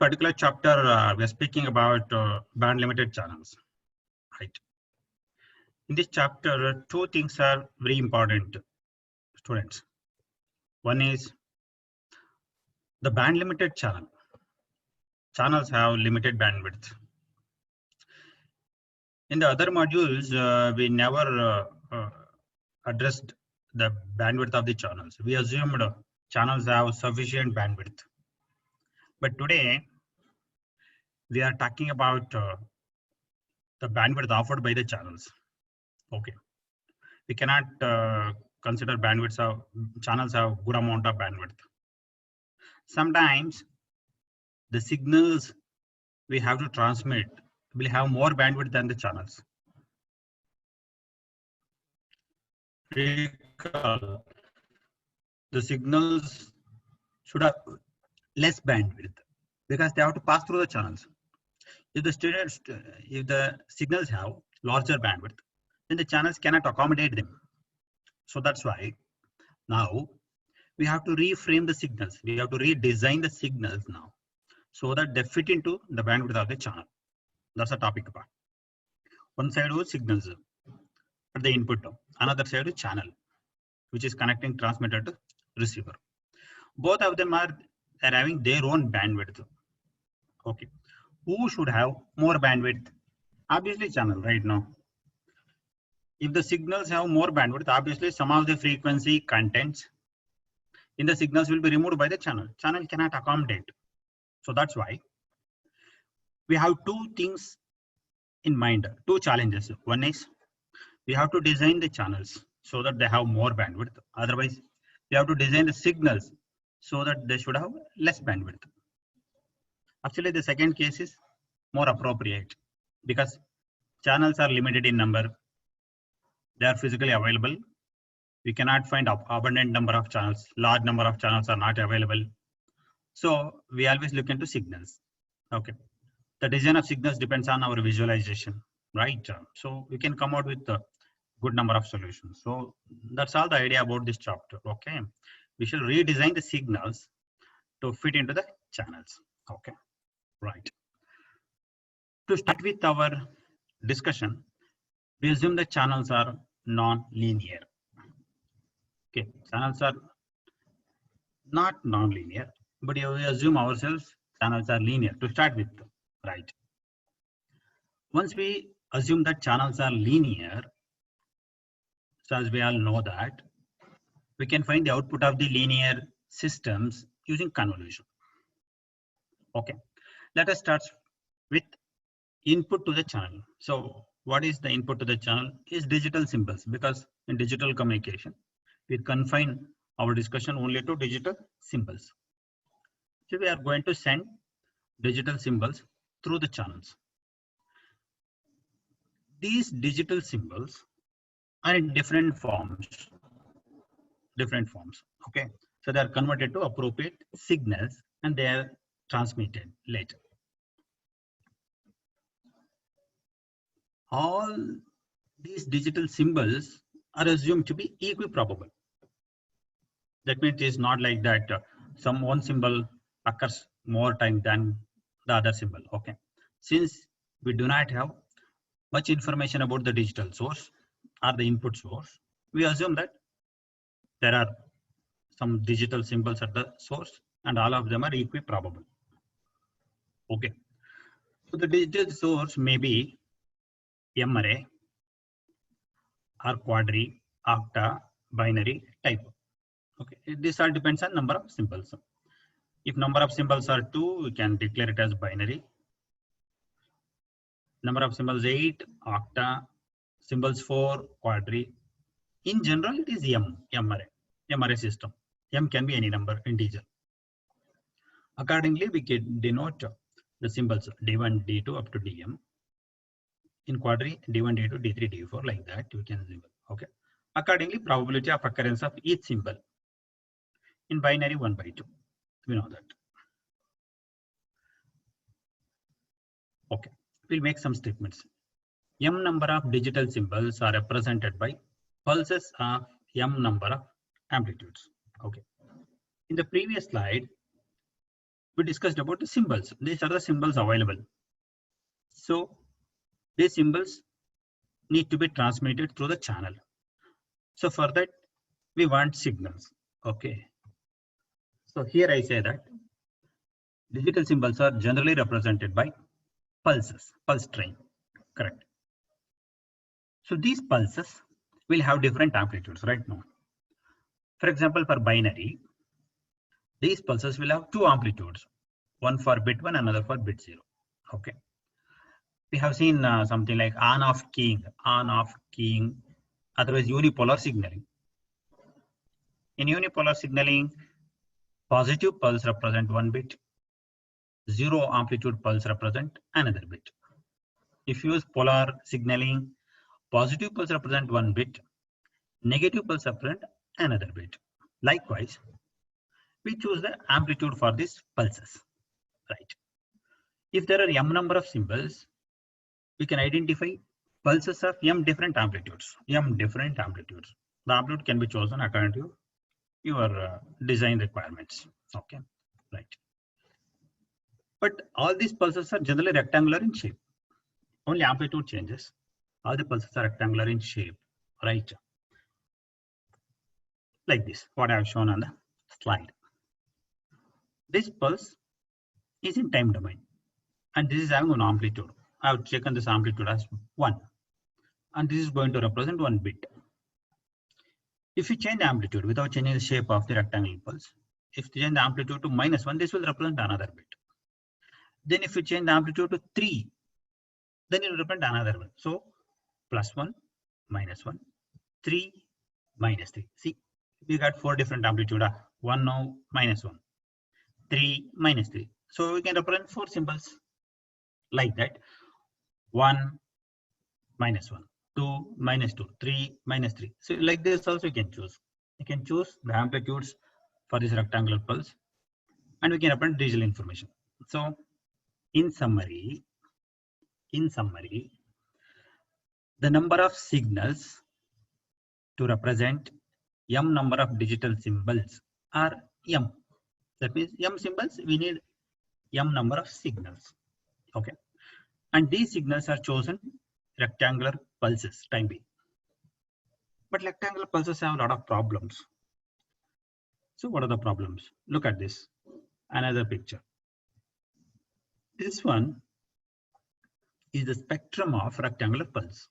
particular chapter, we are speaking about band limited channels, right? In this chapter, two things are very important, students. One is the band limited channel. Channels have limited bandwidth. In the other modules, we never addressed the bandwidth of the channels. We assumed channels have sufficient bandwidth. But today, we are talking about the bandwidth offered by the channels. Okay. We cannot consider bandwidths of channels have good amount of bandwidth. Sometimes the signals we have to transmit will have more bandwidth than the channels. Recall, the signals should have less bandwidth because they have to pass through the channels. If the signals have larger bandwidth, then the channels cannot accommodate them. So that's why now we have to reframe the signals. We have to redesign the signals now so that they fit into the bandwidth of the channel. That's a topic part. One side was signals at the input, another side is channel, which is connecting transmitter to receiver. Both of them are having their own bandwidth. Okay. Who should have more bandwidth? Obviously channel right now. If the signals have more bandwidth, obviously some of the frequency contents in the signals will be removed by the channel. Channel cannot accommodate. So that's why we have two things in mind, two challenges. One is we have to design the channels so that they have more bandwidth. Otherwise, we have to design the signals so that they should have less bandwidth. Actually, the second case is more appropriate because channels are limited in number. They are physically available. We cannot find abundant number of channels. Large number of channels are not available. So we always look into signals. Okay. The design of signals depends on our visualization, right? So we can come out with a good number of solutions. So that's all the idea about this chapter. Okay. We shall redesign the signals to fit into the channels. Okay. Right. To start with our discussion, we assume the channels are non-linear. Okay, channels are not non-linear, but we assume ourselves channels are linear to start with, right? Once we assume that channels are linear, so as we all know that, we can find the output of the linear systems using convolution. Okay, let us start with input to the channel. So what is the input to the channel? Is digital symbols, because in digital communication, we confine our discussion only to digital symbols. So we are going to send digital symbols through the channels. These digital symbols are in different forms. Okay. So they are converted to appropriate signals and they are transmitted later. All these digital symbols are assumed to be equiprobable. That means it is not like that some one symbol occurs more time than the other symbol. Okay. Since we do not have much information about the digital source or the input source, we assume that there are some digital symbols at the source and all of them are equiprobable. Okay. So the digital source may be M array or quadry, octa, binary type. Okay, this all depends on number of symbols. If number of symbols are 2, we can declare it as binary. Number of symbols 8, octa, symbols 4, quadry. In general, it is M array system. M can be any number, integer. Accordingly, we can denote the symbols D1, D2 up to DM. In quadry, D1, D2, D3, D4, like that, you can symbol. Okay. Accordingly, probability of occurrence of each symbol. In binary, 1 by 2. We know that. Okay. We'll make some statements. M number of digital symbols are represented by pulses of M number of amplitudes. Okay. In the previous slide, we discussed about the symbols. These are the symbols available. So these symbols need to be transmitted through the channel. So for that, we want signals. Okay. So here I say that digital symbols are generally represented by pulses, pulse train. Correct. So these pulses will have different amplitudes right now. For example, for binary, these pulses will have two amplitudes, one for bit 1, another for bit 0. Okay. We have seen something like on-off keying, otherwise unipolar signaling. In unipolar signaling, positive pulse represent one bit, zero amplitude pulse represent another bit. If you use polar signaling, positive pulse represent one bit, negative pulse represent another bit. Likewise, we choose the amplitude for these pulses, right? If there are m number of symbols, we can identify pulses of m different amplitudes. The amplitude can be chosen according to your design requirements. Okay, right. But all these pulses are generally rectangular in shape. Only amplitude changes. All the pulses are rectangular in shape, right? Like this, what I have shown on the slide. This pulse is in time domain, and this is having an amplitude. I have taken this amplitude as 1, and this is going to represent 1 bit. If you change the amplitude without changing the shape of the rectangular pulse, if you change the amplitude to -1, this will represent another bit. Then if you change the amplitude to 3, then it will represent another one. So +1, -1, 3, -3. See, we got 4 different amplitude. 1 now, -1, 3, -3. So we can represent 4 symbols like that. 1, -1, 2, -2, 3, -3. So like this also you can choose. You can choose the amplitudes for this rectangular pulse, and we can represent digital information. So in summary, the number of signals to represent m number of digital symbols are m. That means m symbols, we need m number of signals. Okay, and these signals are chosen rectangular pulses time being. But rectangular pulses have a lot of problems. So what are the problems? Look at this, another picture. This one is the spectrum of rectangular pulse.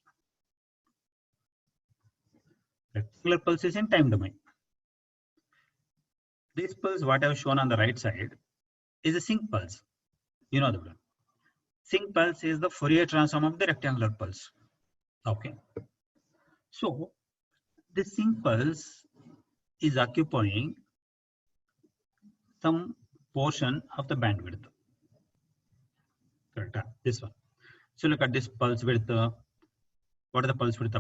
Rectangular pulse is in time domain. This pulse, what I have shown on the right side, is a sync pulse. You know the one. Sync pulse is the Fourier transform of the rectangular pulse. Okay. So this sync pulse is occupying some portion of the bandwidth. Correct. This one. So look at this pulse width. What is the pulse width?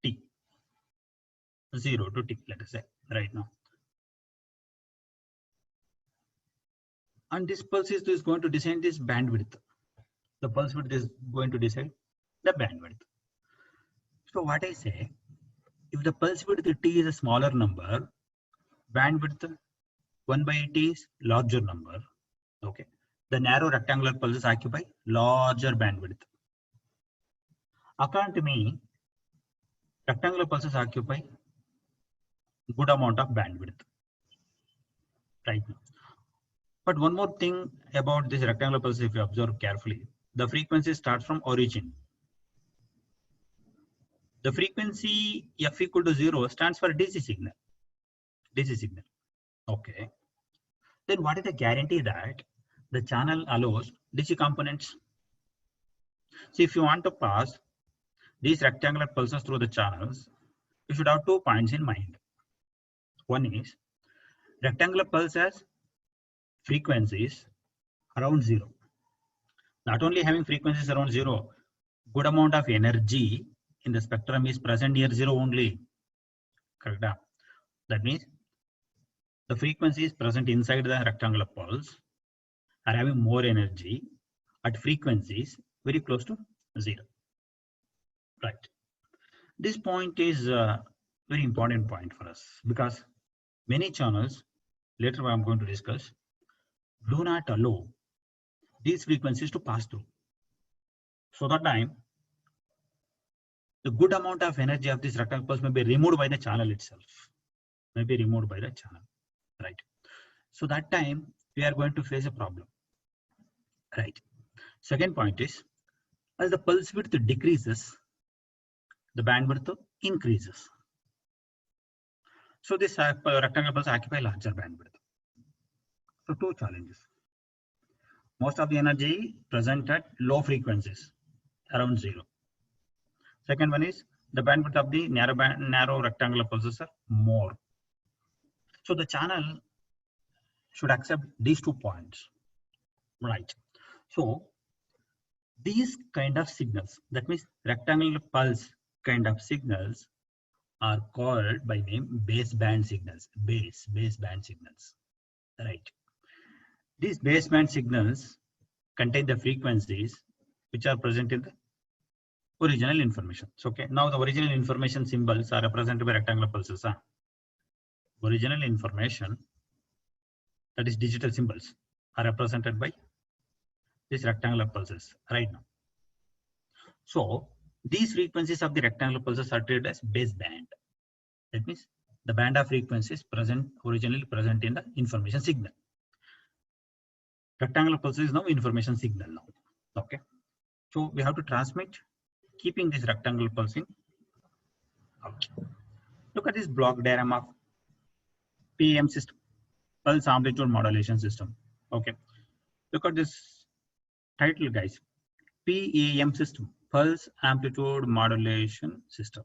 T. 0 to T, let us say, right now. And this pulse is going to decide this bandwidth. The pulse width is going to decide the bandwidth. So what I say, if the pulse width T is a smaller number, bandwidth 1/T is larger number. Okay. The narrow rectangular pulses occupy larger bandwidth. According to me, rectangular pulses occupy good amount of bandwidth right now. But one more thing about this rectangular pulse, if you observe carefully, the frequency starts from origin. The frequency f equal to 0 stands for DC signal. DC signal. Okay. Then what is the guarantee that the channel allows DC components? See, if you want to pass these rectangular pulses through the channels, you should have 2 points in mind. One is rectangular pulse has frequencies around 0. Not only having frequencies around 0, good amount of energy in the spectrum is present near 0 only. Correct? That means the frequencies present inside the rectangular pulse are having more energy at frequencies very close to 0. Right. This point is a very important point for us because many channels, later I'm going to discuss, do not allow these frequencies to pass through. So that time, the good amount of energy of this rectangular pulse may be removed by the channel itself. May be removed by the channel, right? So that time we are going to face a problem, right? Second point is, as the pulse width decreases, the bandwidth increases. So this rectangular pulse occupy larger bandwidth. So two challenges. Most of the energy present at low frequencies, around 0. Second one is the bandwidth of the narrow rectangular pulses are more. So the channel should accept these 2 points, right? So these kind of signals, that means rectangular pulse kind of signals, are called by name baseband signals. Baseband signals, right? These baseband signals contain the frequencies which are present in the original information. So, okay, now the original information symbols are represented by rectangular pulses. Original information, that is digital symbols, are represented by these rectangular pulses right now. So these frequencies of the rectangular pulses are treated as baseband. That means the band of frequencies originally present in the information signal. Rectangular pulse is now information signal now. Okay, so we have to transmit keeping this rectangular pulse in out. Look at this block diagram of PAM system, pulse amplitude modulation system. Okay, look at this title, guys. PAM system, pulse amplitude modulation system.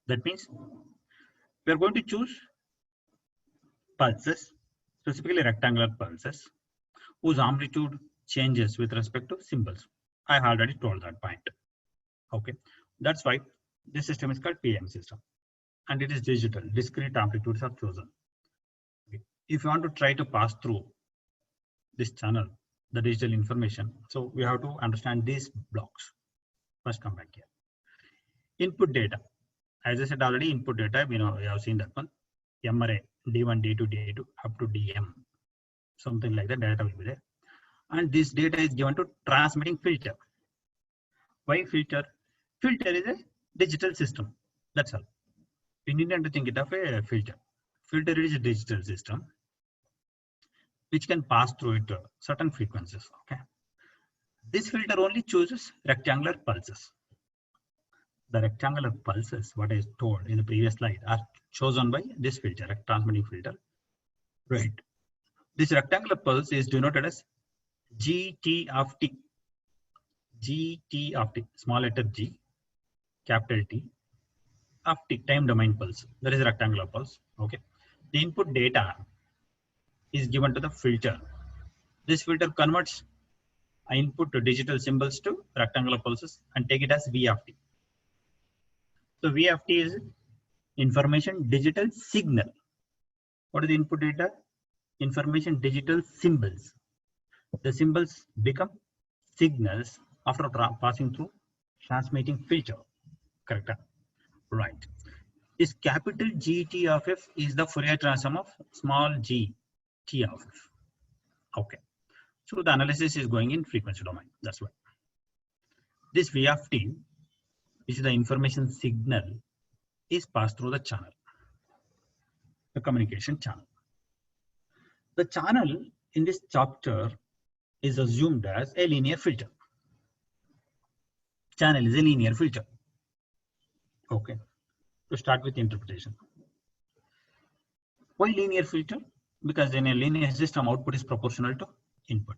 That means we are going to choose pulses, specifically rectangular pulses, whose amplitude changes with respect to symbols. I already told that point. Okay, that's why this system is called PAM system, and it is digital. Discrete amplitudes are chosen. Okay. If you want to try to pass through this channel, the digital information, so we have to understand these blocks. First, come back here. Input data. As I said already, input data, we have seen that one. M array, D1, D2, D2, up to DM. Something like that data will be there. And this data is given to transmitting filter. Why filter? Filter is a digital system. That's all. We need to think it of a filter. Filter is a digital system which can pass through it certain frequencies. Okay. This filter only chooses rectangular pulses. The rectangular pulses, what I told in the previous slide, are chosen by this filter, a transmitting filter. Right. This rectangular pulse is denoted as GT of T. GT of T, small letter G, capital T, of T, time domain pulse. That is a rectangular pulse. Okay. The input data is given to the filter. This filter converts input to digital symbols to rectangular pulses and take it as V of T. So V of T is information digital signal. What is the input data? Information digital symbols. The symbols become signals after passing through transmitting filter. Correct? Right. This capital GT of F is the Fourier transform of small g T of F. Okay. So the analysis is going in frequency domain. That's why. This V of T, which is the information signal, is passed through the channel, the communication channel. The channel in this chapter is assumed as a linear filter. Channel is a linear filter. Okay. To start with interpretation. Why linear filter? Because in a linear system, output is proportional to input.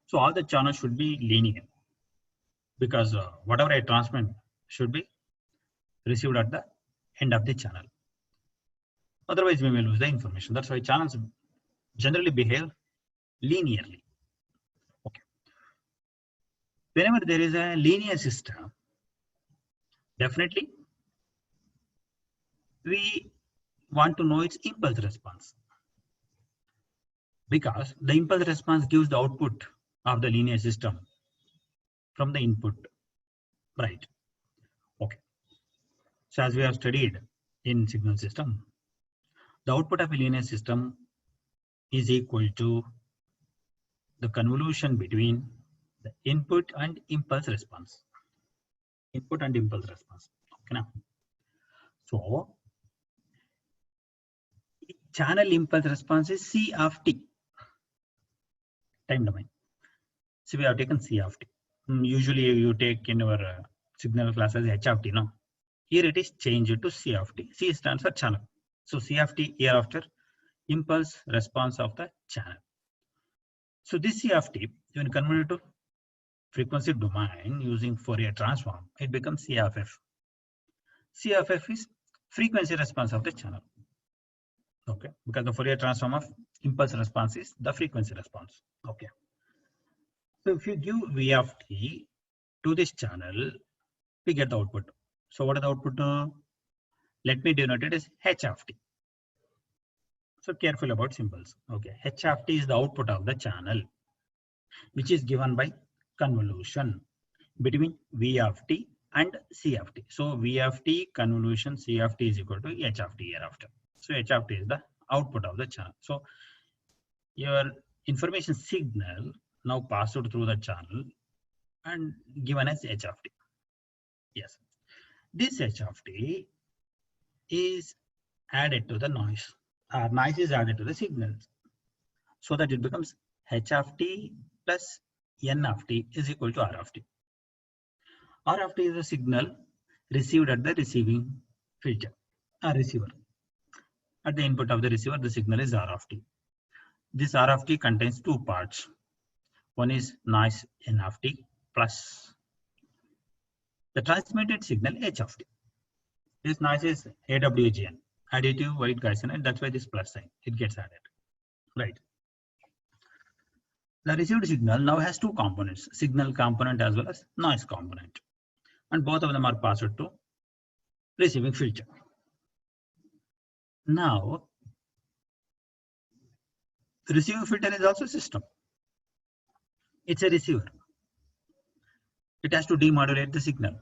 So all the channels should be linear, because whatever I transmit should be received at the end of the channel. Otherwise, we may lose the information. That's why channels generally behave linearly. Okay. Whenever there is a linear system, definitely we want to know its impulse response, because the impulse response gives the output of the linear system from the input, right? Okay. So as we have studied in signal system, the output of a linear system is equal to the convolution between the input and impulse response. Input and impulse response. Okay, now. So channel impulse response is C of t. Time domain. So we have taken C of t. Usually you take in your signal classes H of t, no? Here it is changed to C of t. C stands for channel. So C of t here after impulse response of the channel. So this C of t, when converted to frequency domain using Fourier transform, it becomes C of f. C of f is frequency response of the channel. Okay, because the Fourier transform of impulse response is the frequency response. Okay. So if you give V of t to this channel, we get the output. So what is the output? Let me denote it as H of t. So careful about symbols. Okay, H of t is the output of the channel, which is given by convolution between V of t and C of t. So V of t convolution C of t is equal to H of t hereafter. So H of t is the output of the channel. So your information signal now passed through the channel and given as H of t. Yes, this H of t is added to the noise. Noise is added to the signals, so that it becomes H of t plus N of t is equal to R of t. R of t is a signal received at the receiving filter, receiver. At the input of the receiver, the signal is R of t. This R of t contains two parts. One is noise N of t plus the transmitted signal H of t. This noise is AWGN, additive white Gaussian, and that's why this plus sign, it gets added. Right. The received signal now has two components, signal component as well as noise component. And both of them are passed to receiving filter. Now, the receiving filter is also a system. It's a receiver. It has to demodulate the signal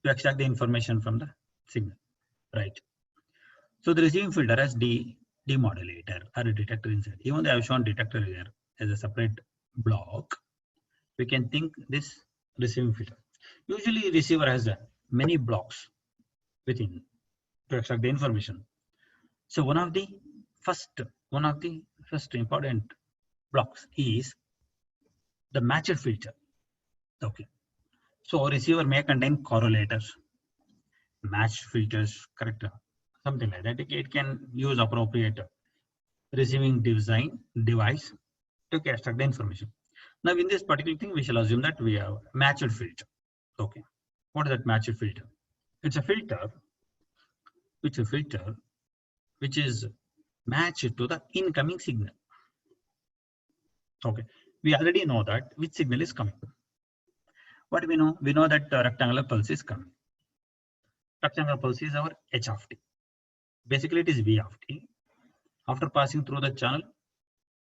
to extract the information from the signal, right? So the receiving filter has demodulator or a detector inside. Even though I have shown detector here as a separate block, we can think this receiving filter. Usually receiver has many blocks within to extract the information. So one of the first important blocks is the matched filter. Okay. So receiver may contain correlators, matched filters, correct? Something like that. It can use appropriate receiving device to extract the information. Now in this particular thing, we shall assume that we have matched filter. Okay. What is that matched filter? It's a filter which is matched to the incoming signal. Okay. We already know that which signal is coming. What do we know? We know that the rectangular pulse is coming. Rectangular pulse is our H of t. Basically, it is V of t. After passing through the channel,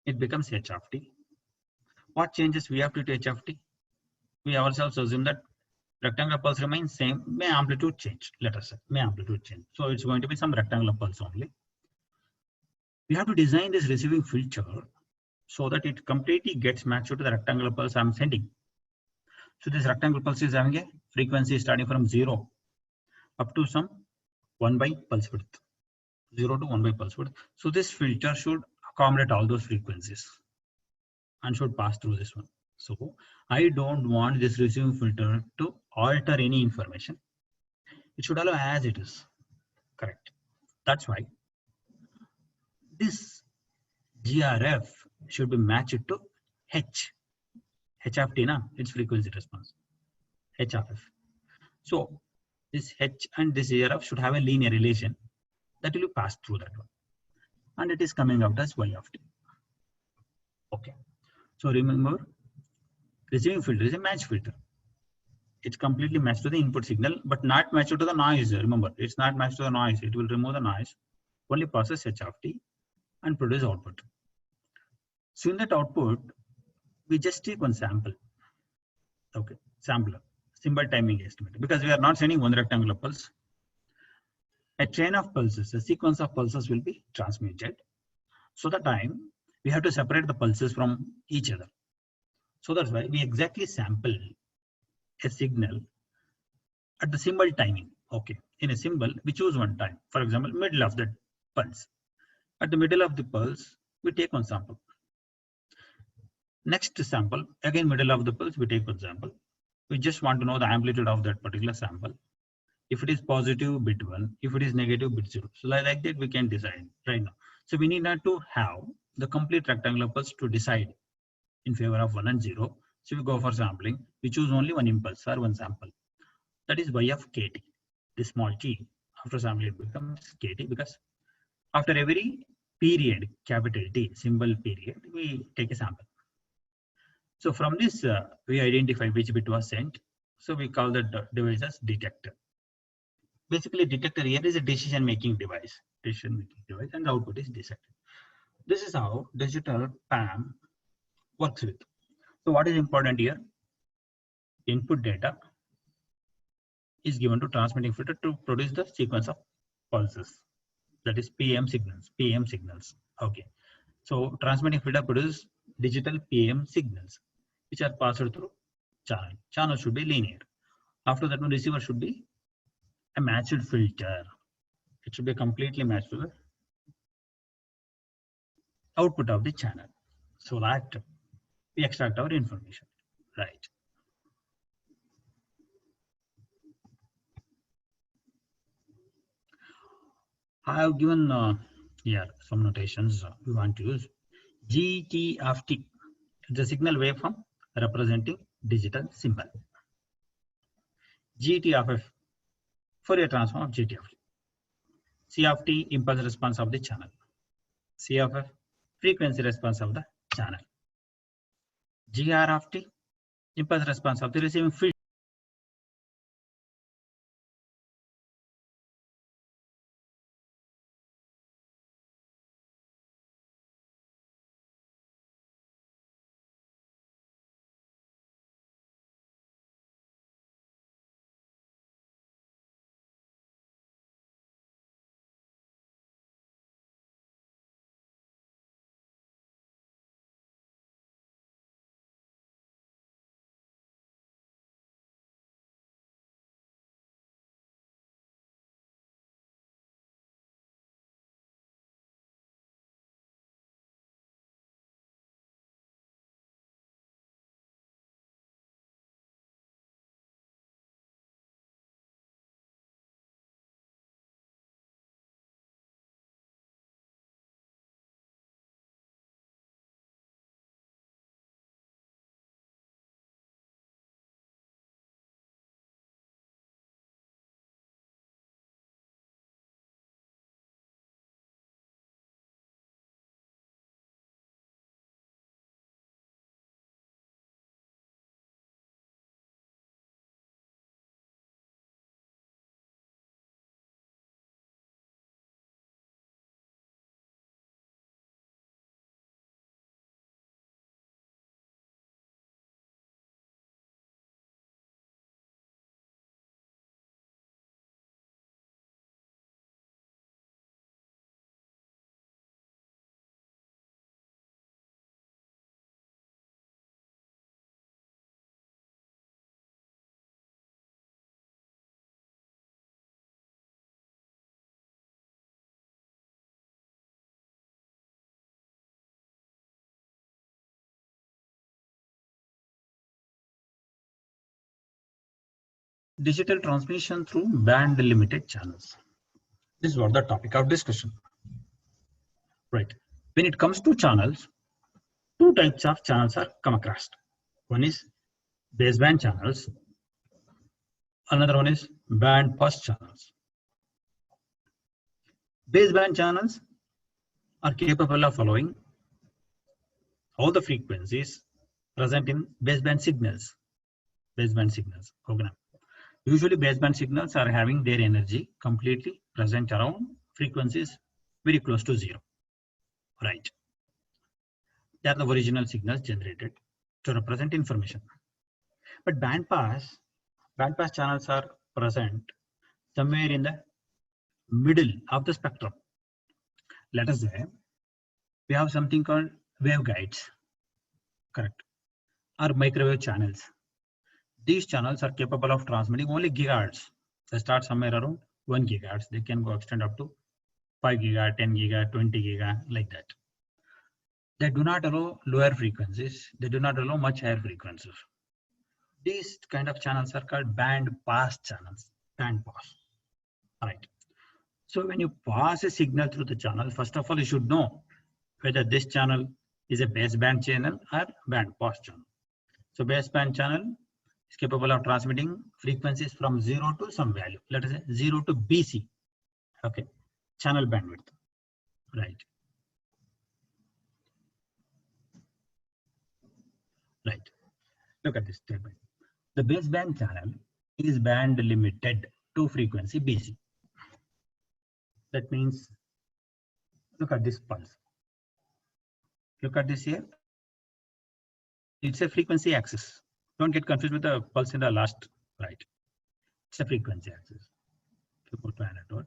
it becomes H of t. What changes V of t to H of t? We ourselves assume that rectangular pulse remains same, may amplitude change, let us say, may amplitude change. So it's going to be some rectangular pulse only. We have to design this receiving filter so that it completely gets matched to the rectangular pulse I'm sending. So this rectangular pulse is having a frequency starting from 0 up to some 1 by pulse width. 0 to 1 by pulse width. So this filter should accommodate all those frequencies and should pass through this one. So I don't want this receiving filter to alter any information. It should allow as it is. Correct. That's why this GRF should be matched to H of t, na? Its frequency response. H of f. So this H and this GRF should have a linear relation that will pass through that one. And it is coming out as Y of t. Okay. So remember, receiving filter is a match filter. It's completely matched to the input signal, but not matched to the noise. Remember, it's not matched to the noise. It will remove the noise, only process H of t and produce output. So in that output, we just take one sample. Okay, sampler, symbol timing estimate, because we are not sending one rectangular pulse. A chain of pulses, a sequence of pulses will be transmitted. So the time we have to separate the pulses from each other. So that's why we exactly sample a signal at the symbol timing. Okay, in a symbol, we choose one time. For example, middle of the pulse. At the middle of the pulse, we take one sample. Next sample, again middle of the pulse, we take one sample. We just want to know the amplitude of that particular sample. If it is positive, bit 1. If it is negative, bit 0. So like that, we can decide right now. So we need not to have the complete rectangular pulse to decide in favor of 1 and 0. So we go for sampling. We choose only one impulse or one sample. That is y of kt. The small t after sampling becomes kt, because after every period, capital T, symbol period, we take a sample. So from this, we identify which bit was sent. So we call that device as detector. Basically, detector here is a decision-making device, and the output is detected. This is how digital PAM works with. So what is important here? Input data is given to transmitting filter to produce the sequence of pulses. That is PM signals. Okay. So transmitting filter produces digital PM signals, which are passed through channel. Channel should be linear. After that, the receiver should be a matched filter. It should be completely matched to the output of the channel, so that we extract our information. Right. I have given here some notations we want to use. GT of T, the signal waveform representing digital symbol. GT of F, Fourier transform of GT of T. C of T, impulse response of the channel. C of F, frequency response of the channel. GR of T, impulse response of the receiving field. Digital transmission through band limited channels. This is what the topic of discussion. Right. When it comes to channels, two types of channels are come across. One is baseband channels. Another one is band pass channels. Baseband channels are capable of following all the frequencies present in baseband signals. Program. Usually baseband signals are having their energy completely present around frequencies very close to 0. Right. They are the original signals generated to represent information. But band pass channels are present somewhere in the middle of the spectrum. Let us say we have something called waveguides, correct, or microwave channels. These channels are capable of transmitting only gigahertz. They start somewhere around 1 gigahertz. They can go extend up to 5 giga, 10 giga, 20 giga, like that. They do not allow lower frequencies. They do not allow much higher frequencies. These kind of channels are called band pass channels. Band pass. All right. So when you pass a signal through the channel, first of all, you should know whether this channel is a baseband channel or band pass channel. So baseband channel is capable of transmitting frequencies from 0 to some value. Let us say 0 to BC. Okay. Channel bandwidth. Right. Right. Look at this statement. The baseband channel is band limited to frequency BC. That means, look at this pulse. Look at this here. It's a frequency axis. Don't get confused with the pulse in the last, right? It's a frequency axis. Go to another.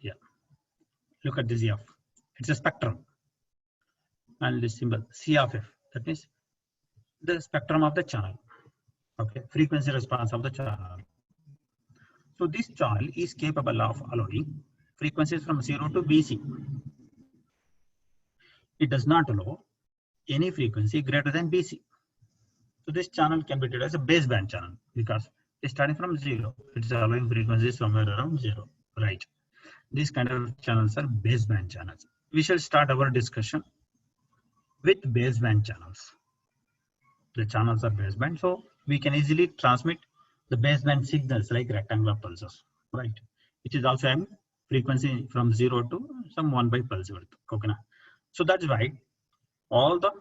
Yeah. Look at this F. It's a spectrum. And this symbol C of F. That means the spectrum of the channel. Okay. Frequency response of the channel. So this channel is capable of allowing frequencies from 0 to BC. It does not allow any frequency greater than BC. So this channel can be treated as a baseband channel because it's starting from 0. It's allowing frequencies somewhere around 0. Right. These kind of channels are baseband channels. We shall start our discussion with baseband channels. The channels are baseband, so we can easily transmit the baseband signals like rectangular pulses, right? Which is also having frequency from 0 to some 1 by pulse width. Okay. So that's why all the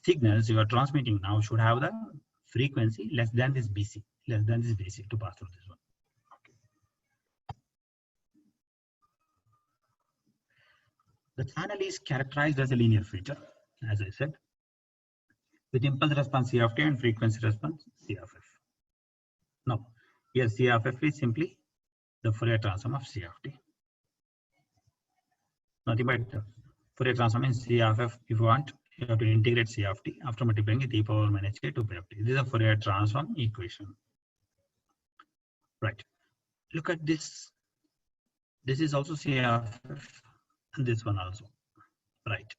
signals you are transmitting now should have the frequency less than this BC, to pass through this one. Okay. The channel is characterized as a linear feature, as I said, with impulse response C of t and frequency response C of f. Now, here C of f is simply the Fourier transform of C of t. Nothing but Fourier transform in C of f. If you want, you have to integrate C of t after multiplying it e power minus k to pi of t. This is a Fourier transform equation. Right. Look at this. This is also C of f, and this one also. Right.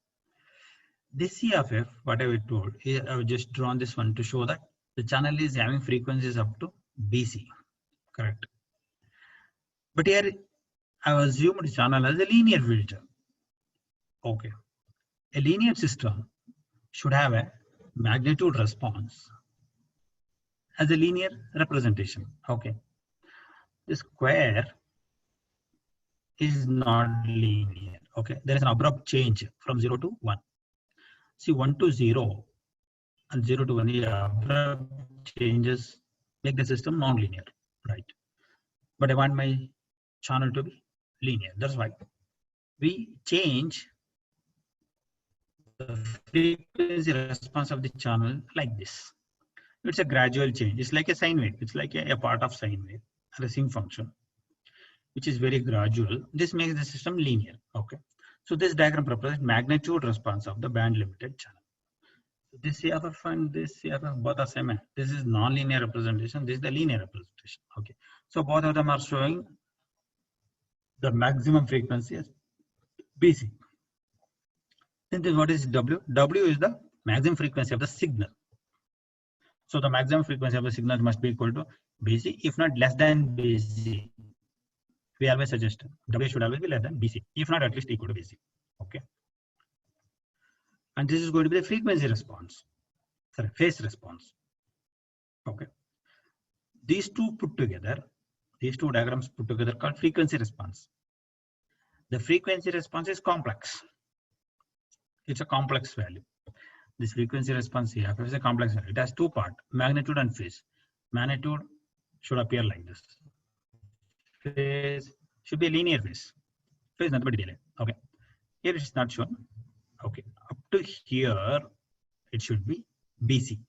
This C of f, what I told, I have just drawn this one to show that the channel is having frequencies up to BC. Correct. But here I have assumed the channel as a linear filter. Okay. A linear system should have a magnitude response as a linear representation. Okay. The square is not linear. Okay. There is an abrupt change from 0 to 1. See, 1 to 0 and 0 to 1, the abrupt changes make the system non-linear, right? But I want my channel to be linear. That's why we change the frequency response of the channel like this. It's a gradual change. It's like a sine wave. It's like a part of sine wave, a sinc function, which is very gradual. This makes the system linear. Okay. So this diagram represents magnitude response of the band limited channel. This CFF and this CFF both are same. This is non-linear representation. This is the linear representation. Okay. So both of them are showing the maximum frequency as BC. Then this, what is W? W is the maximum frequency of the signal. So the maximum frequency of the signal must be equal to BC, if not less than BC. We always suggest W should always be less than BC, if not at least equal to BC. Okay. And this is going to be the frequency response, sorry, phase response. Okay. These two put together, these two diagrams put together called frequency response. The frequency response is complex. It's a complex value. This frequency response here is a complex value. It has two parts, magnitude and phase. Magnitude should appear like this. Phase should be a linear phase. Phase nothing but delay. Okay. Here it is not shown. Okay. Up to here, it should be BC.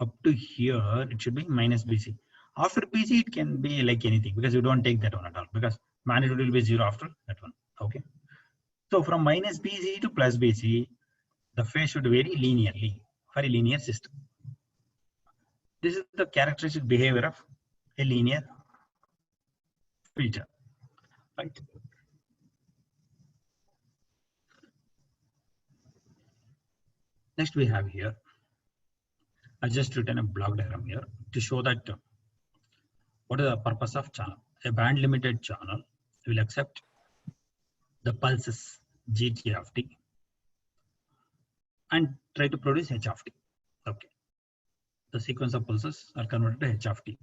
Up to here, it should be minus BC. After BC, it can be like anything because you don't take that one at all because magnitude will be 0 after that one. Okay. So from minus BC to plus BC, the phase should vary linearly for a linear system. This is the characteristic behavior of a linear filter, right? Next we have here, I just written a block diagram here to show that what is the purpose of channel. A band limited channel will accept the pulses GT of t and try to produce H of t. Okay, the sequence of pulses are converted to H of t.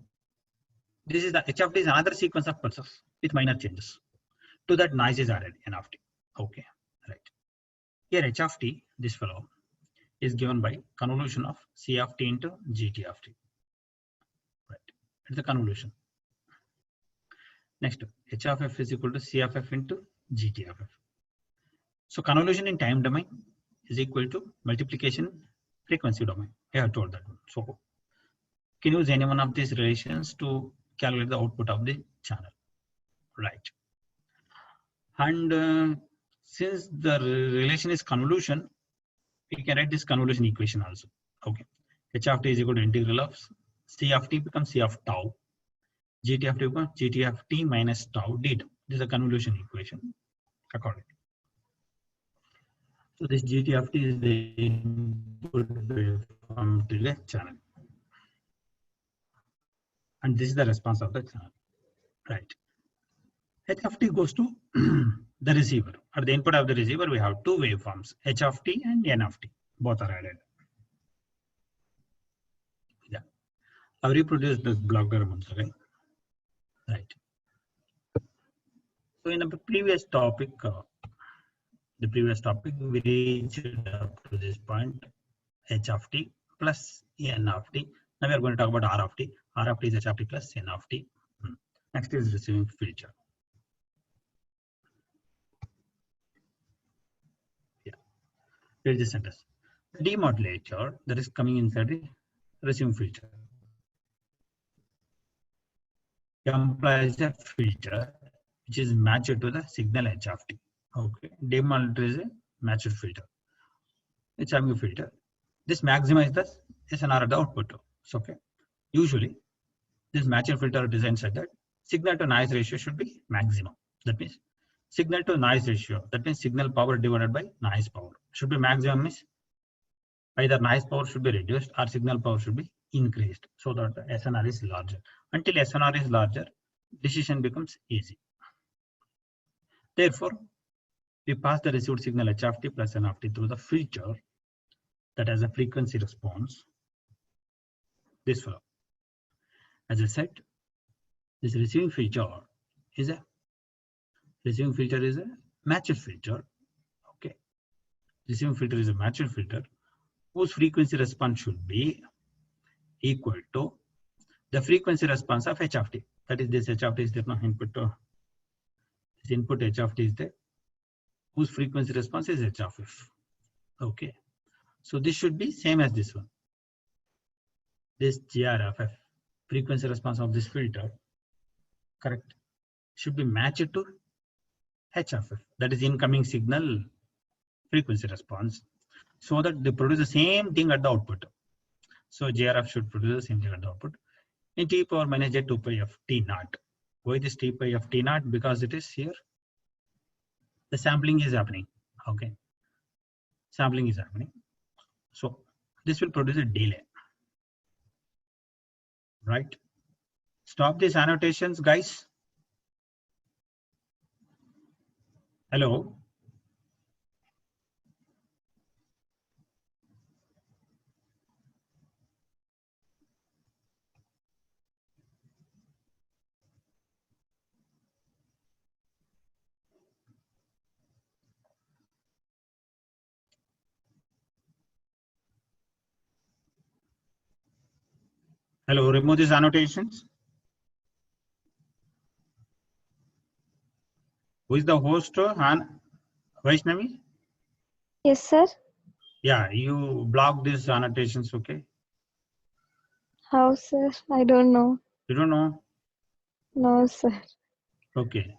This is the H of t is another sequence of pulses with minor changes. To that noise is added N of t. Okay, right. Here H of t, this fellow, is given by convolution of C of t into GT of t. Right, it's the convolution. Next, H of f is equal to C of f into GT of f. So convolution in time domain is equal to multiplication frequency domain. I have told that one. So can use any one of these relations to calculate the output of the channel, right? And since the relation is convolution, we can write this convolution equation also. Okay, H of t is equal to integral of C of t becomes C of tau, GT of t becomes GT of t minus tau d. This is a convolution equation accordingly. So this GT of t is the input waveform to the channel, and this is the response of the channel, right? H of t goes to the receiver. At the input of the receiver, we have two waveforms, H of t and N of t. Both are added. Yeah, I've reproduced this block diagram once again. Right. So in the previous topic, we reached up to this point, H of t plus N of t. Now we are going to talk about R of t. R of t is H of t plus N of t. Next is receiving filter. Yeah, here's the sentence. The demodulator that is coming inside the receiving filter implies a filter which is matched to the signal H of t. Okay, demodulator is a matched filter. It's having a filter. This maximizes the SNR at the output. So, okay, usually this matched filter designed such that signal to noise ratio should be maximum. That means signal to noise ratio, that means signal power divided by noise power should be maximum. Means either noise power should be reduced or signal power should be increased so that the SNR is larger. Until SNR is larger, decision becomes easy. Therefore, we pass the received signal H of t plus N of t through the filter that has a frequency response. This fellow. As I said, this receiving filter is a matched filter. Okay, receiving filter is a matched filter whose frequency response should be equal to the frequency response of H of t. That is, this H of t is there now input to this input H of t is there, whose frequency response is H of f. Okay, so this should be same as this one. This GR of f, frequency response of this filter, correct, should be matched to H of f, that is incoming signal frequency response, so that they produce the same thing at the output. So GRF should produce the same thing at the output in t power minus j 2 pi of t naught. Why this t pi of t naught? Because it is here the sampling is happening. Okay, sampling is happening. So this will produce a delay. Right? Stop these annotations, guys. Hello. Hello, remove these annotations. Who is the host? Vaishnavi? Yes, sir. Yeah, you block these annotations, okay? How, sir? I don't know. You don't know? No, sir. Okay.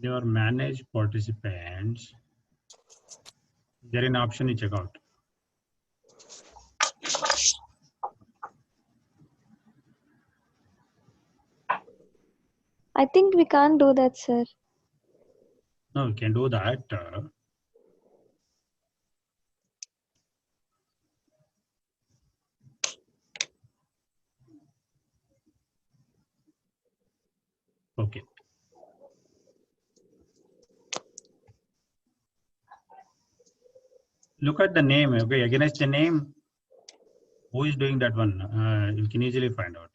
your manage participants, there is an option you check out. I think we can't do that, sir. No, we can do that. Okay. Look at the name. Okay, against the name, who is doing that one? You can easily find out.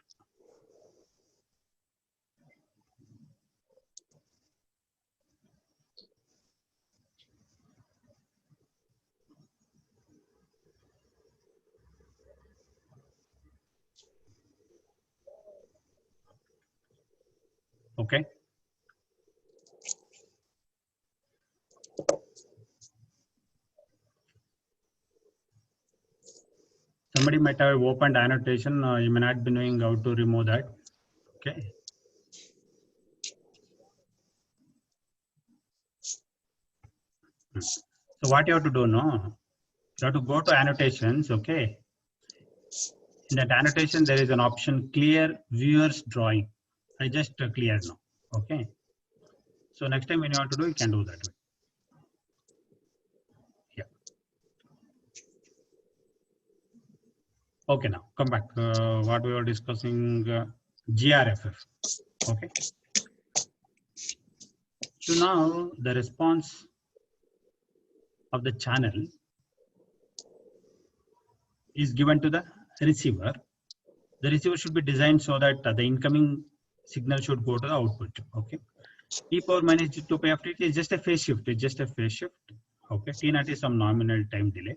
Okay. Somebody might have opened annotation. You may not be knowing how to remove that. Okay. So what you have to do now? You have to go to annotations. Okay. In that annotation, there is an option clear viewers drawing. I just cleared now. Okay. So next time when you want to do, you can do that way. Yeah. Okay. Now come back. What we were discussing, GRFF. Okay. So now the response of the channel is given to the receiver. The receiver should be designed so that the incoming signal should go to the output. Okay. E power minus G2 pi of t is just a phase shift. It's just a phase shift. Okay. T naught is some nominal time delay.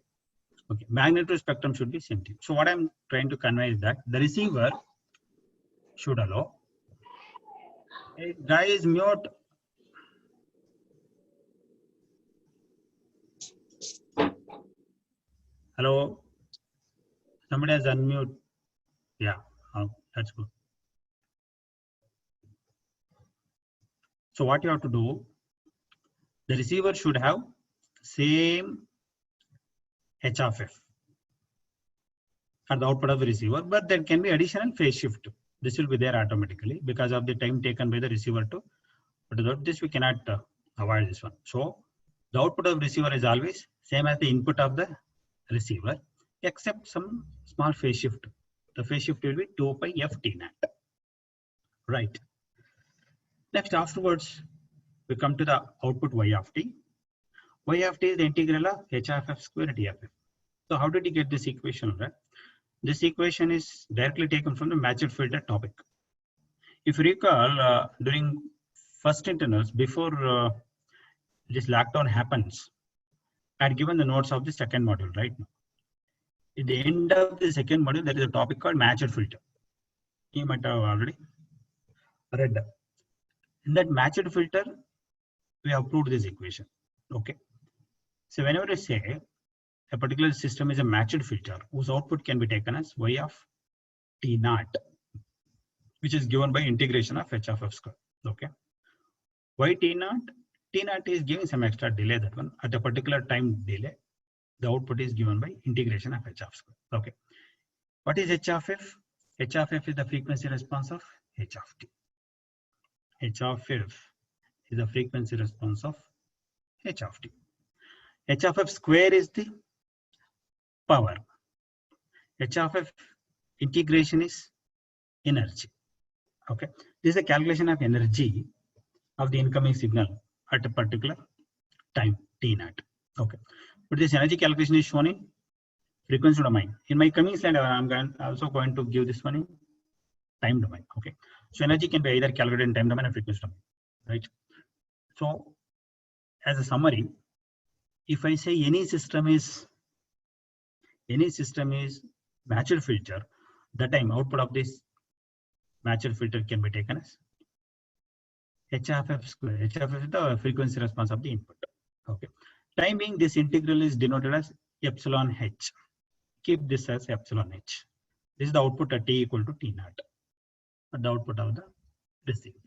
Okay. Magnitude spectrum should be same thing. So what I'm trying to convey is that the receiver should allow. Hey, guys, mute. Hello. Somebody has unmute. Yeah. That's good. So what you have to do, the receiver should have same H of F at the output of the receiver, but there can be additional phase shift. This will be there automatically because of the time taken by the receiver to, but without this we cannot avoid this one. So the output of receiver is always same as the input of the receiver, except some small phase shift. The phase shift will be 2 pi f t naught. Right. Next, afterwards, we come to the output y of t. Y of t is the integral of h of f square d of f. So how did you get this equation, right? This equation is directly taken from the matched filter topic. If you recall, during first internals, before this lockdown happens, I had given the notes of the second module, right? At the end of the second module, there is a topic called matched filter. You might have already read that. In that matched filter, we have proved this equation. Okay. So whenever I say a particular system is a matched filter whose output can be taken as y of t naught, which is given by integration of h of f square. Okay. Y t naught is giving some extra delay, that one at a particular time delay. The output is given by integration of h of square. Okay. What is h of f? H of f is the frequency response of h of t. H of f is the frequency response of h of t. H of f square is the power. H of f integration is energy. Okay. This is a calculation of energy of the incoming signal at a particular time t naught. Okay. But this energy calculation is shown in frequency domain. In my coming slide, I'm also going to give this one in time domain. Okay. So energy can be either calculated in time domain or frequency domain. Right. So as a summary, if I say any system is matched filter, that time output of this matched filter can be taken as h of f square. H of f is the frequency response of the input. Okay. Time being, this integral is denoted as epsilon h. Keep this as epsilon h. This is the output at t equal to t naught. The output of the receiver.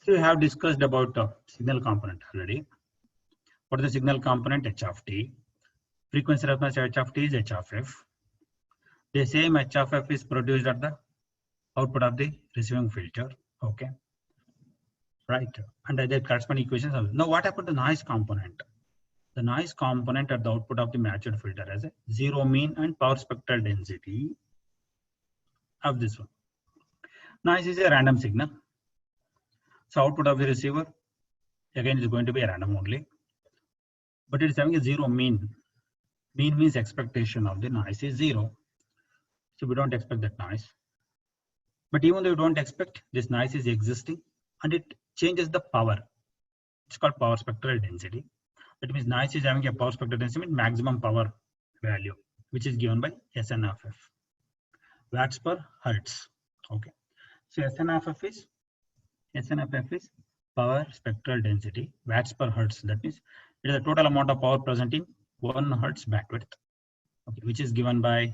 So we have discussed about signal component already. What is the signal component? H of t. Frequency response H of t is H of f. The same H of f is produced at the output of the receiving filter. Okay. Right. And the corresponding equations. Now what about the noise component? The noise component at the output of the matched filter has a zero mean and power spectral density of this one. Noise is a random signal. So output of the receiver again is going to be a random only. But it's having a zero mean. Mean means expectation of the noise is zero. So we don't expect that noise. But even though you don't expect, this noise is existing and it changes the power. It's called power spectral density. That means noise is having a power spectral density maximum power value, which is given by SN of f. Watts per hertz. Okay. So SN of f is power spectral density, watts per hertz. That means it is the total amount of power present in 1 hertz bandwidth, okay, which is given by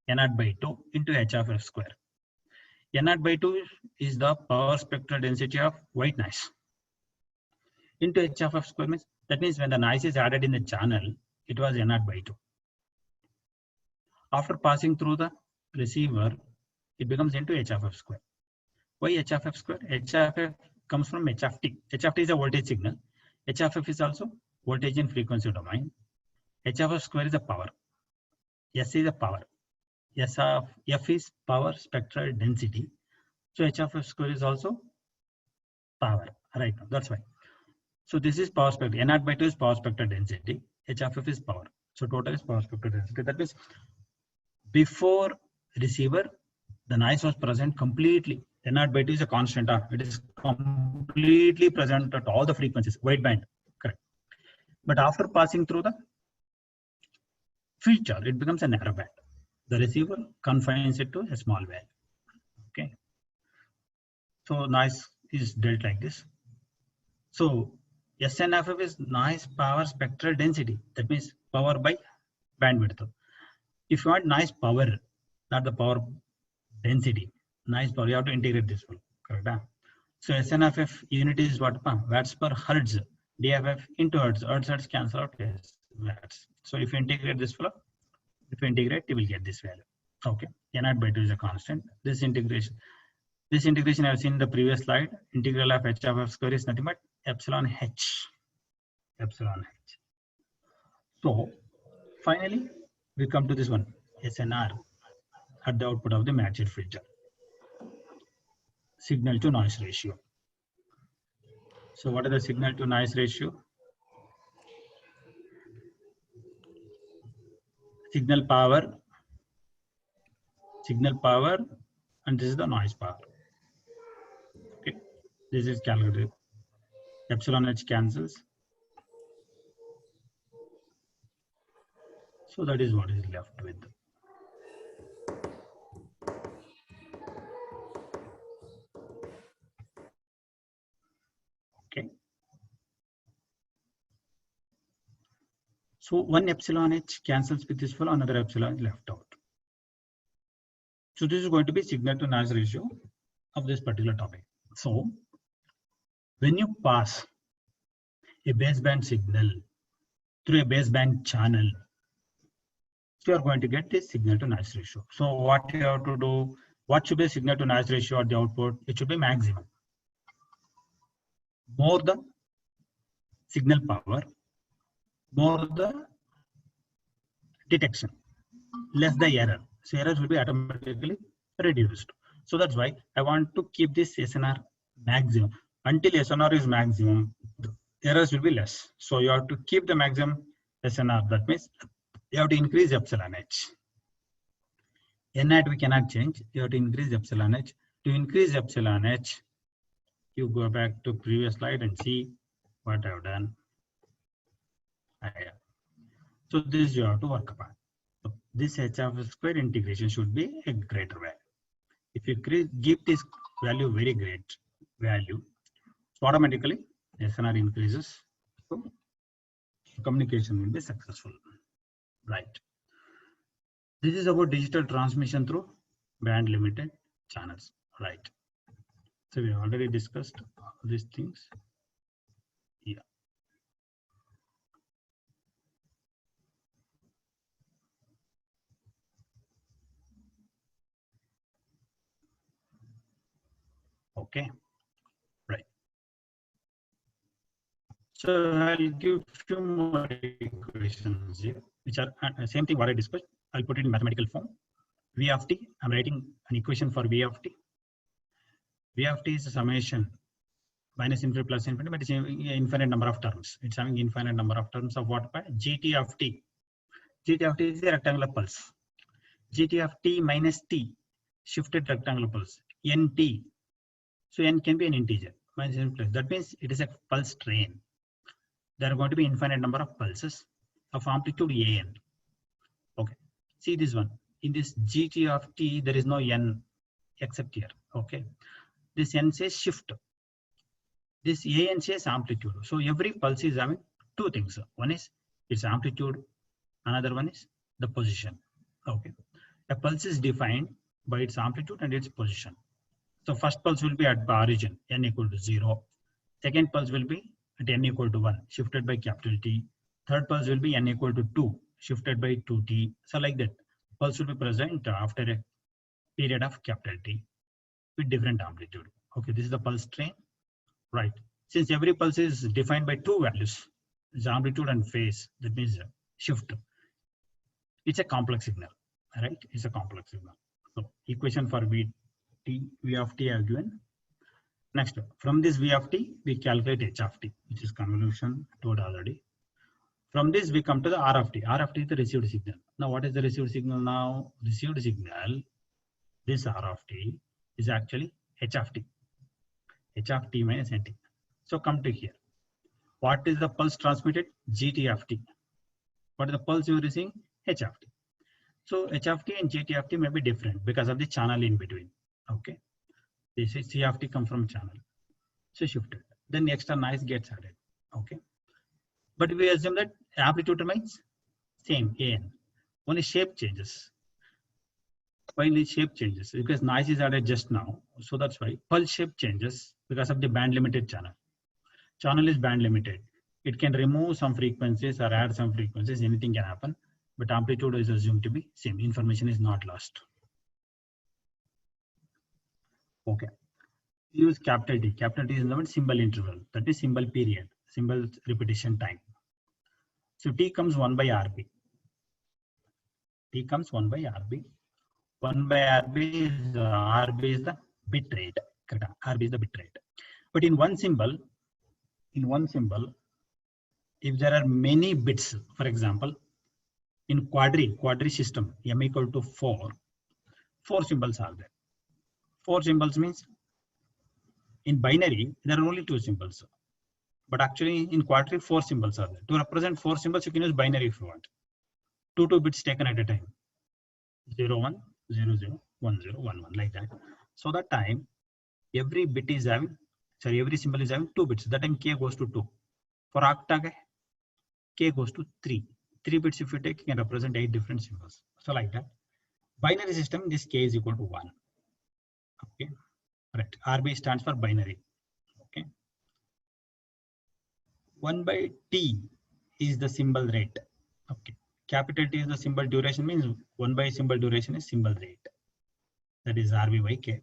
N0 by 2 into H of f square. N0 by 2 is the power spectral density of white noise into H of f square means that means when the noise is added in the channel, it was N0 by 2. After passing through the receiver, it becomes into H of f square. Why H of f square? H of f comes from H of t. H of t is a voltage signal. H of f is also voltage in frequency domain. H of f square is a power. S is a power. S of f is power spectral density. So H of f square is also power. Right now, that's why. So this is power spectral. N0 by 2 is power spectral density. H of f is power. So total is power spectral density. That means before receiver, the noise was present completely. N0 by 2 is a constant. It is completely present at all the frequencies, wideband, correct. But after passing through the filter, it becomes a narrow band. The receiver confines it to a small value. Okay. So noise is dealt like this. So SN of f is noise power spectral density. That means power by bandwidth. If you want noise power, not the power density, noise power, you have to integrate this one. Correct? So SN of f unit is what? Watts per hertz. DFF into hertz. Hertz cancel out as watts. So if you integrate this flow, if you integrate, you will get this value. Okay. N0 by 2 is a constant. This integration I have seen in the previous slide. Integral of H of f square is nothing but epsilon h. Epsilon h. So finally, we come to this one, SNR at the output of the matched filter. Signal to noise ratio. So what is the signal to noise ratio? Signal power, and this is the noise power. Okay, this is calculated. Epsilon h cancels. So that is what is left with. Okay. So one epsilon h cancels with this flow, another epsilon is left out. So this is going to be signal to noise ratio of this particular topic. So when you pass a baseband signal through a baseband channel, so you are going to get this signal to noise ratio. So what you have to do, what should be signal to noise ratio at the output? It should be maximum. More the signal power, more the detection, less the error. So errors will be automatically reduced. So that's why I want to keep this SNR maximum. Until SNR is maximum, the errors will be less. So you have to keep the maximum SNR. That means you have to increase epsilon h. N0 we cannot change. You have to increase epsilon h. To increase epsilon h, you go back to previous slide and see what I've done. So this you have to work upon. So this H of square integration should be a greater value. If you give this value very great value, so automatically SNR increases. So communication will be successful. Right. This is about digital transmission through band limited channels. Right. So we already discussed all these things. Yeah. Okay. Right. So I'll give few more equations here, which are same thing what I discussed. I'll put it in mathematical form. V of t. I'm writing an equation for V of t. V of t is a summation minus infinity plus infinity, but it's an infinite number of terms. It's having infinite number of terms of what by gt of t. Gt of t is a rectangular pulse. Gt of t minus t, shifted rectangular pulse. Nt. So n can be an integer. Minus infinity. That means it is a pulse train. There are going to be infinite number of pulses of amplitude an. Okay. See this one. In this gt of t, there is no n except here. Okay. This n says shift. This an says amplitude. So every pulse is having two things. One is its amplitude. Another one is the position. Okay. A pulse is defined by its amplitude and its position. So first pulse will be at the origin, n equal to 0. Second pulse will be at n equal to 1, shifted by capital T. Third pulse will be n equal to 2, shifted by 2t. So like that, pulse will be present after a period of capital T with different amplitude. Okay, this is the pulse train, right? Since every pulse is defined by two values, it's amplitude and phase, that means shift. It's a complex signal, right? It's a complex signal. So equation for V of t I have given. Next, from this V of t, we calculate h of t, which is convolution told already. From this, we come to the R of t. R of t is the received signal. Now, what is the received signal now? Received signal, this R of t is actually h of t. H of t minus nt. So come to here. What is the pulse transmitted? Gt of t. What is the pulse you are receiving? H of t. So h of t and gt of t may be different because of the channel in between. Okay. This is C of t come from channel. So shifted. Then the extra noise gets added. Okay. But we assume that amplitude remains same, an. Only shape changes. Finally, shape changes because noise is added just now. So that's why pulse shape changes because of the band limited channel. Channel is band limited. It can remove some frequencies or add some frequencies. Anything can happen. But amplitude is assumed to be same. Information is not lost. Okay. Use capital T. Capital T is the symbol interval. That is symbol period. Symbol repetition time. So T comes 1 by RB. T comes 1 by RB. 1 by RB is the bit rate. Correct. RB is the bit rate. But in one symbol, if there are many bits, for example, in quadri system, m equal to 4 symbols are there. 4 symbols means in binary, there are only 2 symbols. But actually in quadri, 4 symbols are there. To represent 4 symbols, you can use binary if you want. 2 bits taken at a time. 0, 1, 0, 0, 1, 0, 1, 1, like that. So that time, every bit is having, every symbol is having 2 bits. That time k goes to 2. For octa, k goes to 3. 3 bits if you take, you can represent 8 different symbols. So like that. Binary system, this k is equal to 1. Okay. Right. RB stands for binary. Okay. 1 by T is the symbol rate. Okay. Capital T is the symbol duration, means 1 by symbol duration is symbol rate. That is RB by K.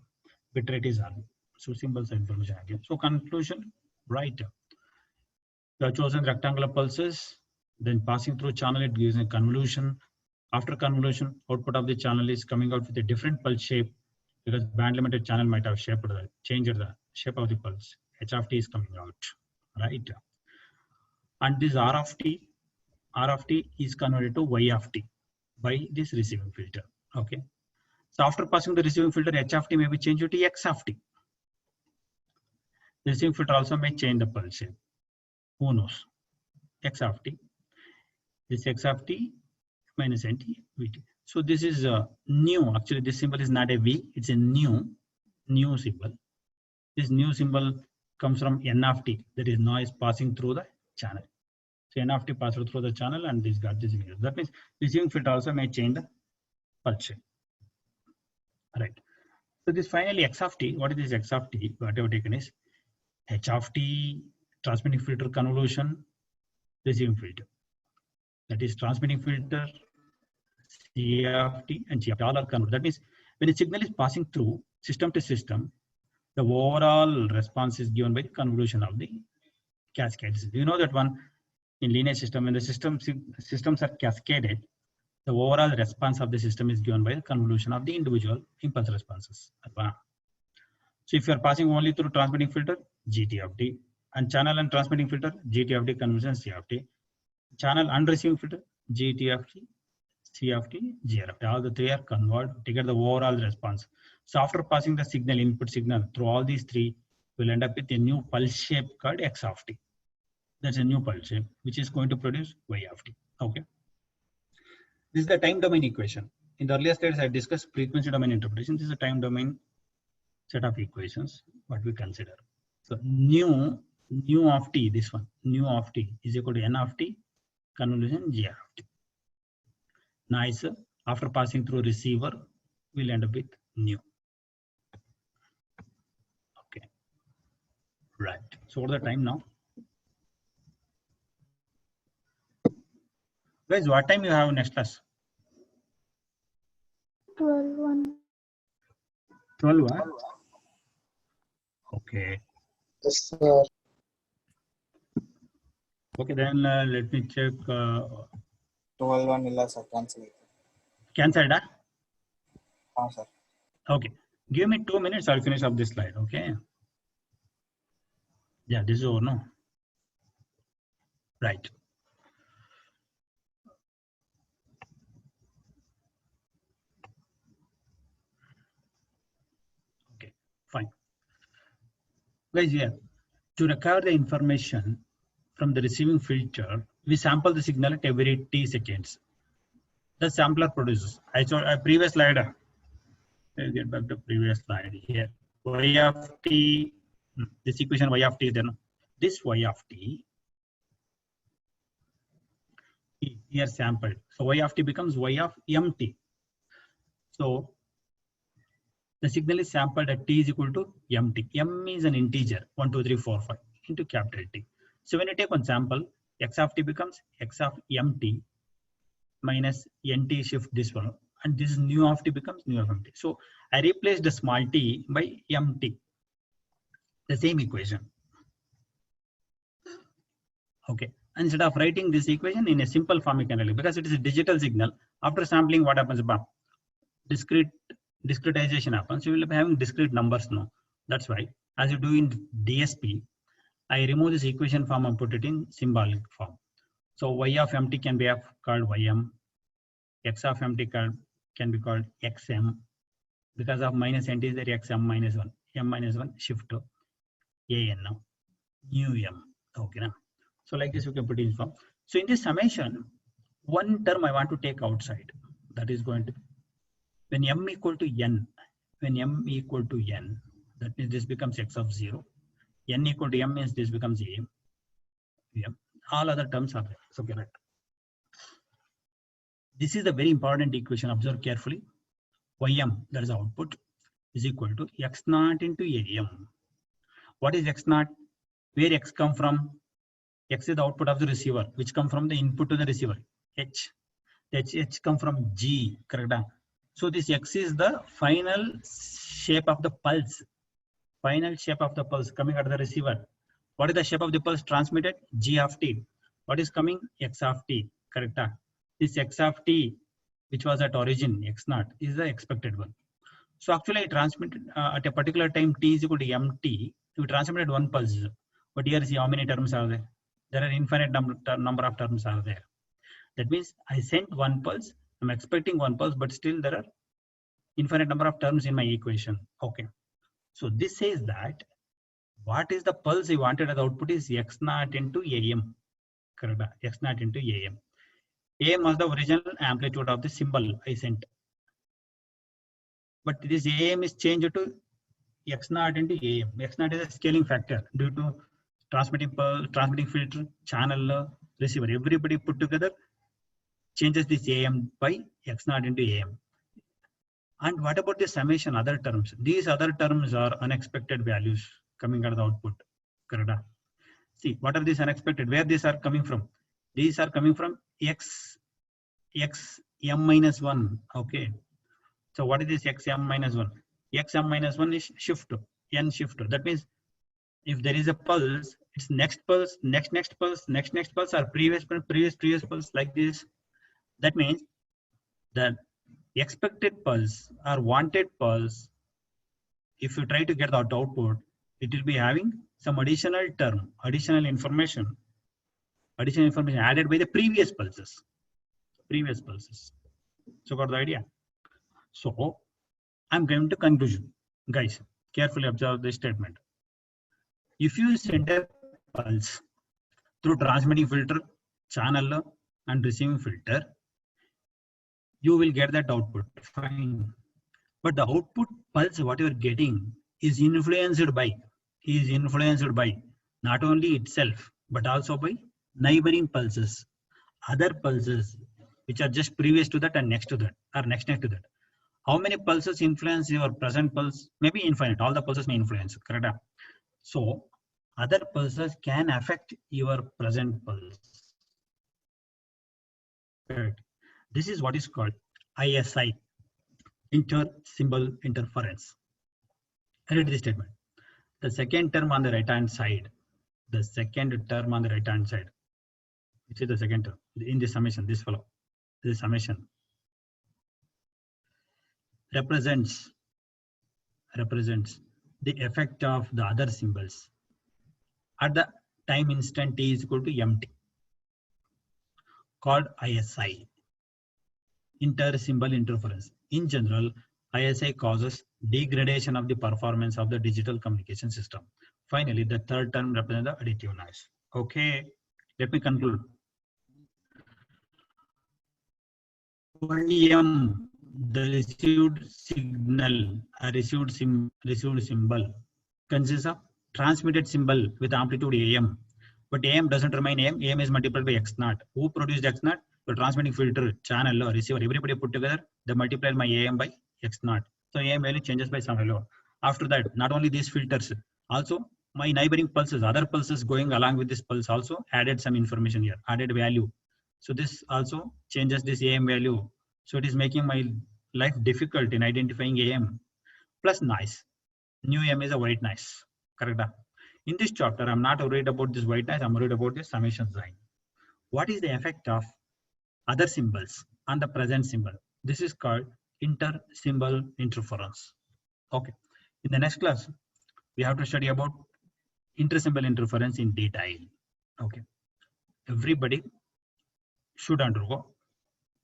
Bit rate is RB. So symbols are information again. So conclusion, right. You have chosen rectangular pulses, then passing through channel, it gives a convolution. After convolution, output of the channel is coming out with a different pulse shape because band limited channel might have changed the shape of the pulse. H of t is coming out, right? And this R of t is converted to Y of t by this receiving filter. Okay. So after passing the receiving filter, H of t may be changed to X of t. The receiving filter also may change the pulse shape. Who knows? X of t. This X of t minus nt Vt. So this is new. Actually, this symbol is not a V. It's a new symbol. This new symbol comes from N of t. That is noise passing through the channel. So N of t passes through the channel and this got this video. That means receiving filter also may change the pulse shape. Right. So this finally x of t, what is this x of t? What I've taken is h of t, transmitting filter convolution, receiving filter. That is transmitting filter, C of t and G of t, all are convoluted. That means when a signal is passing through system to system, the overall response is given by the convolution of the cascades. You know that one in linear system, when the systems are cascaded, the overall response of the system is given by the convolution of the individual impulse responses. So if you are passing only through transmitting filter, GT of t, and channel and transmitting filter, GT of t convolution C of t, channel and receiving filter, GT of t, C of t, G of t. All the three are converged to get the overall response. So after passing the signal, input signal through all these three, we'll end up with a new pulse shape called x of t. That's a new pulse shape, which is going to produce y of t. Okay. This is the time domain equation. In the earlier slides, I discussed frequency domain interpretation. This is a time domain set of equations, what we consider. So nu of t, this one, nu of t is equal to n of t, convolution G of t. Nice. After passing through receiver, we'll end up with nu. Okay. Right. So what is the time now? Guys, what time you have next class? 12:01. 12, huh? Okay. Yes, sir. Okay, then let me check. 12-1 ಇಲ್ಲ sir, cancel ಆಯ್ತು. Cancelled, huh? ಹಾ sir. Okay. Give me 2 minutes, I'll finish up this slide, okay? Yeah, this is over, no? Right. Okay, fine. Guys, here, to recover the information from the receiving filter, we sample the signal at every t seconds. The sampler produces. I saw a previous slide. Let's get back to previous slide here. Y of t, this equation y of t, then this y of t here sampled. So y of t becomes y of mt. So the signal is sampled at t is equal to mt. M is an integer 1, 2, 3, 4, 5 into capital T. So when you take one sample, x of t becomes x of mt minus nt shift this one, and this nu of t becomes nu of mt. So I replaced the small t by mt, the same equation. Okay, instead of writing this equation in a simple form, you can write, because it is a digital signal. After sampling, what happens? Discretization happens. You will be having discrete numbers now. That's why, as you do in DSP, I remove this equation form and put it in symbolic form. So y of mt can be called ym, x of mt can be called xm. Because of minus nt is there, xm minus 1, m minus 1 shift to an now, nu m. Okay, now. So like this, you can put in form. So in this summation, one term I want to take outside. That is going to, when m equal to n, that means this becomes x of 0. N equal to m means this becomes a. All other terms are there. So correct. This is the very important equation. Observe carefully. Ym, that is output, is equal to x naught into am. What is x naught? Where x come from? X is the output of the receiver, which come from the input to the receiver. H come from G, correct? So this x is the final shape of the pulse. Final shape of the pulse coming out of the receiver. What is the shape of the pulse transmitted? G of t. What is coming? X of t, correct? This x of t, which was at origin, x naught, is the expected one. So actually I transmitted at a particular time t is equal to mt, we transmitted one pulse. But here see how many terms are there? There are infinite number of terms are there. That means I sent one pulse, I'm expecting one pulse, but still there are infinite number of terms in my equation. Okay. So this says that what is the pulse I wanted as output is x naught into am. Correct? X naught into am. Am was the original amplitude of the symbol I sent. But this am is changed to x naught into am. X naught is a scaling factor due to transmitting filter, channel, receiver. Everybody put together changes this am by x naught into am. And what about the summation, other terms? These other terms are unexpected values coming out of the output. Correct? See, what are these unexpected? Where these are coming from? These are coming from x m minus 1. Okay. So what is this x m minus 1? X m minus 1 is shift, n shift. That means if there is a pulse, it's next pulse, next pulse, next pulse, or previous pulse, like this. That means the expected pulse or wanted pulse, if you try to get that output, it will be having some additional term, additional information added by the previous pulses. So got the idea? So I'm going to conclusion. Guys, carefully observe this statement. If you send a pulse through transmitting filter, channel, and receiving filter, you will get that output. Fine. But the output pulse, what you are getting, is influenced by not only itself, but also by neighboring pulses, other pulses, which are just previous to that and next to that, or next to that. How many pulses influence your present pulse? Maybe infinite. All the pulses may influence. Correct? So other pulses can affect your present pulse. Correct. This is what is called ISI, inter-symbol interference. Read this statement. The second term on the right-hand side, which is the second term in the summation, this summation represents the effect of the other symbols at the time instant t is equal to mt, called ISI, inter-symbol interference. In general, ISI causes degradation of the performance of the digital communication system. Finally, the third term represents the additive noise. Okay, let me conclude. OEM, the received signal, received symbol consists of transmitted symbol with amplitude AM. But AM doesn't remain AM. AM is multiplied by X0. Who produced X0? The transmitting filter, channel, or receiver, everybody put together, they multiplied my AM by X0. So AM value changes by some value. After that, not only these filters, also my neighboring pulses, other pulses going along with this pulse also added some information here, added value. So this also changes this AM value. So it is making my life difficult in identifying AM. Plus noise. New AM is a white noise. Correct? In this chapter, I'm not worried about this white noise. I'm worried about this summation sign. What is the effect of other symbols on the present symbol? This is called inter-symbol interference. Okay. In the next class, we have to study about inter-symbol interference in detail. Okay. Everybody should undergo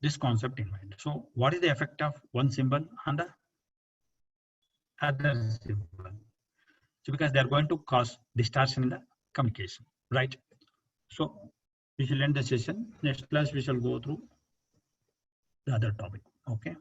this concept in mind. So what is the effect of one symbol on the other symbol? So because they are going to cause distortion in the communication, right? So we shall end the session. Next class we shall go through the other topic. Okay.